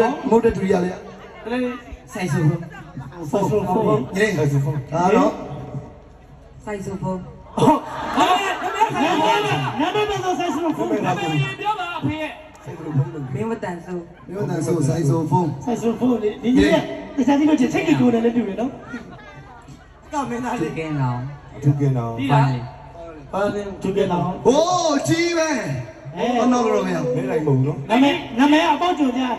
မဟုတ်တဲ့သူရလေဆိုင်ဆိုဖုန်း ညနေဒါတော့ ဆိုင်ဆိုဖုန်း နာမည်ဆိုဆိုင်ဆိုဖုန်း ပြောပါအဖေရဲ့ မင်းမတန်ဆို မြို့တန်ဆိုဆိုင်ဆိုဖုန်း ဆိုင်ဆိုဖုန်းဒီနေ့တခြားဒီလိုချက်ကြီးကိုလည်းတူတယ်နော် ကမင်းသားလေးကဲနောင် သူကနော် ဒီလား ဘာလဲသူကနော် ဟိုးကြီးပဲဟောတော့တော့မရမင်းလိုက်မဟုတ်နော် နာမည်အပေါက်ကြုံကြတယ်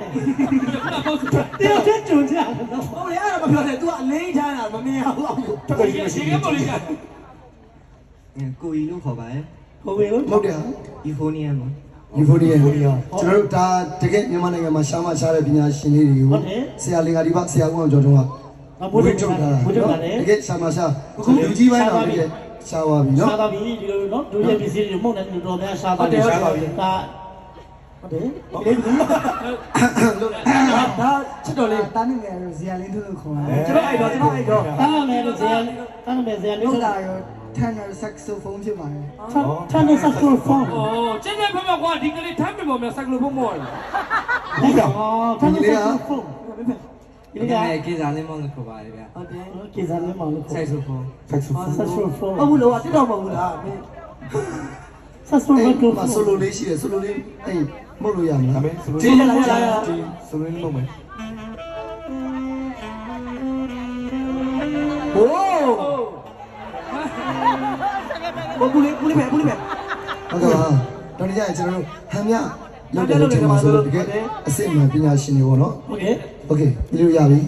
တယောက်ချင်းကြုံကြတယ်နော် ဟုတ်လေအဲ့ဒါမပြောနဲ့ तू ကအလိမ့်ထားတာမမြင်ဘူးအောင် တော်ကြီးရှိကပေါ်လေးက ကိုကြီးလို့ခေါ်ပါရဲ့ ကိုဝေကို မဟုတ်တယ် ဒီဖုန်းနီးရမှာ ဒီဖုန်းကြီးကျွန်တော်တို့ဒါတကယ်မြန်မာနိုင်ငံမှာရှားမရှားတဲ့ပညာရှင်လေးတွေကိုဆရာလင်္ကာဒီပါဆရာဦးအောင်ကျော်တုံးကတကယ်ရှားမရှားအခုလူကြီးပိုင်းတော့တကယ်ရှားပါပြီနော် စားပါပြီဒီလိုနော်ဒုရဲ့ပစ္စည်းတွေမှုန့်နေတော်များစားပါပြီဒါဟုတ်တယ်ဒါချစ်တော်လေးတားနေငယ်ဇာလင်းတို့ခေါ်တာကျွန်တော်အဲ့တော့ တားမယ်ဇေယျတားမယ်ဇေယျလို့ လောက်တာရော tenor saxophone ဖြစ်ပါတယ် tenor saxophone โอ้ကျင်းနေဖက်ဖက်ကွာဒီကလေးထမ်းပြပေါ်မှာဆက်လို့ဖုံးမော်တယ် ဟုတ်ကဲ့ tenor saxophone ဒီကနေ့ကေဇာလင်းမောင်လို့ခေါ်ပါတယ်ဗျဟုတ်တယ် ကေဇာလေးမောင်လို့ခေါ် saxophone saxophone ဟုတ်ဘူးလို့တိတော့မဟုတ်ဘူးလား saxophone ကို မှာဆိုလိုလေးရှိတယ်ဆိုလိုလေးအေးမဟုတ်လို့ရမလားဒီဆိုလိုလေးမဟုတ်မယ်ဟိုးဘူးလေးပဲဟုတ်ကဲ့ပါတော်ကြရကျွန်တော်တို့ဟန်မြလောက်တယ်လို့ထင်ပါဆိုတော့တကယ်အစစ်အမှန်ပညာရှင်တွေပေါ့နော် ဟုတ်ကဲ့ โอเคပြီးလို့ရပြီ